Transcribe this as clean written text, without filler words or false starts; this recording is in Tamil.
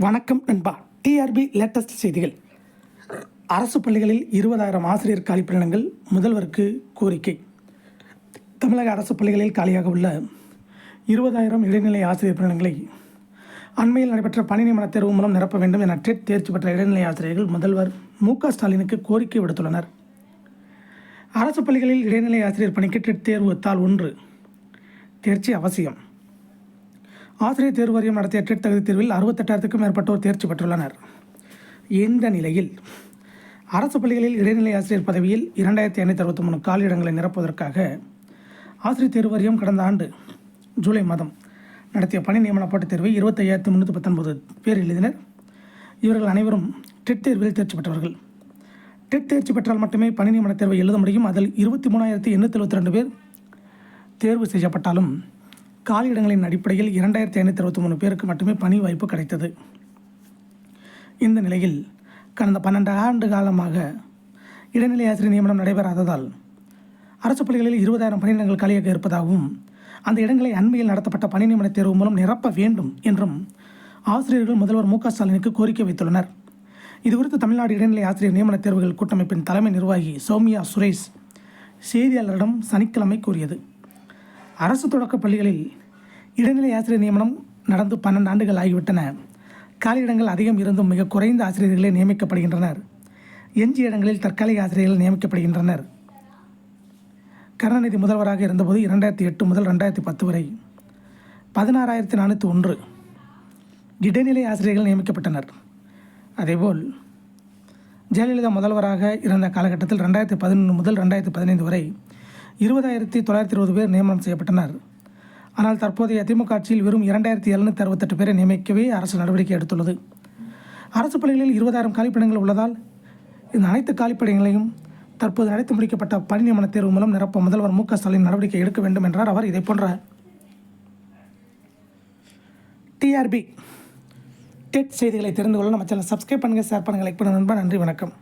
வணக்கம் நண்பா. டிஆர்பி லேட்டஸ்ட் செய்திகள். அரசு பள்ளிகளில் 20,000 ஆசிரியர் காலிப்பணியிடங்கள் முதல்வருக்கு கோரிக்கை. தமிழக அரசு பள்ளிகளில் காலியாக உள்ள 20,000 இடைநிலை ஆசிரியர் பணியிடங்களை அண்மையில் நடைபெற்ற பணி நியமன தேர்வு மூலம் நிரப்ப வேண்டும் என டெட் தேர்ச்சி பெற்ற இடைநிலை ஆசிரியர்கள் முதல்வர் மு.க.ஸ்டாலினுக்கு கோரிக்கை விடுத்துள்ளனர். அரசு பள்ளிகளில் இடைநிலை ஆசிரியர் பணிக்கு டெட் தேர்வு தாள் 1 தேர்ச்சி அவசியம். ஆசிரியர் தேர்வு வாரியம் நடத்திய டெட் தகுதி தேர்வில் 68,000க்கும் மேற்பட்டோர் தேர்ச்சி பெற்றுள்ளனர். இந்த நிலையில் அரசு பள்ளிகளில் இடைநிலை ஆசிரியர் பதவியில் 2,563 காலியிடங்களை நிரப்புவதற்காக ஆசிரியர் தேர்வு வாரியம் கடந்த ஆண்டு ஜூலை மாதம் நடத்திய பணி நியமன போட்டித் தேர்வை 25,319 பேர் எழுதினர். இவர்கள் அனைவரும் டெட் தேர்வில் தேர்ச்சி பெற்றவர்கள். டெட் தேர்ச்சி பெற்றால் மட்டுமே பணி நியமன தேர்வை எழுத முடியும். அதில் 23,872 பேர் தேர்வு செய்யப்பட்டாலும் காலியிடங்களின் அடிப்படையில் 2,563 பேருக்கு மட்டுமே பணி வாய்ப்பு கிடைத்தது. இந்த நிலையில் கடந்த 12 ஆண்டு காலமாக இடைநிலை ஆசிரியர் நியமனம் நடைபெறாததால் அரசு பள்ளிகளில் 20,000 பணியிடங்கள் காலியாக இருப்பதாகவும் அந்த இடங்களை அண்மையில் நடத்தப்பட்ட பணி நியமன தேர்வு மூலம் நிரப்ப வேண்டும் என்றும் ஆசிரியர்கள் முதல்வர் மு.க.ஸ்டாலினுக்கு கோரிக்கை வைத்துள்ளனர். இதுகுறித்து தமிழ்நாடு இடைநிலை ஆசிரியர் நியமன தேர்வுகள் கூட்டமைப்பின் தலைமை நிர்வாகி சௌமியா சுரேஷ் செய்தியாளரிடம் சனிக்கிழமை கூறியது. அரசு தொடக்க பள்ளிகளில் இடைநிலை ஆசிரியர் நியமனம் நடந்து 12 ஆண்டுகள் ஆகிவிட்டன. காலியிடங்கள் அதிகம் இருந்தும் மிக குறைந்த ஆசிரியர்களே நியமிக்கப்படுகின்றனர். எஞ்சிய இடங்களில் தற்காலிக ஆசிரியர்கள் நியமிக்கப்படுகின்றனர். கருணாநிதி முதல்வராக இருந்தபோது 2008 முதல் 2010 வரை 16,401 இடைநிலை ஆசிரியர்கள் நியமிக்கப்பட்டனர். அதேபோல் ஜெயலலிதா முதல்வராக இருந்த காலகட்டத்தில் 2011 முதல் 2015 வரை 20,920 பேர் நியமனம் செய்யப்பட்டனர். ஆனால் தற்போதைய திமுக ஆட்சியில் வெறும் 2,768 பேரை நியமிக்கவே அரசு நடவடிக்கை எடுத்துள்ளது. அரசு பள்ளிகளில் 20,000 காலிப்பணிகள் உள்ளதால் இந்த அனைத்து காலிப்பணிகளையும் தற்போது நடத்தி முடிக்கப்பட்ட பணி நியமன தேர்வு மூலம் நிரப்ப முதல்வர் மு.க.ஸ்டாலின் நடவடிக்கை எடுக்க வேண்டும் என்றார் அவர். இதை போன்ற டிஆர்பி டெட் செய்திகளை தெரிந்து கொள்ள நம்ம சேனல் சப்ஸ்கிரைப் பண்ணுங்கள், ஷேர் பண்ணுங்கள், லைக் பண்ணுங்கள் நண்பா. நன்றி, வணக்கம்.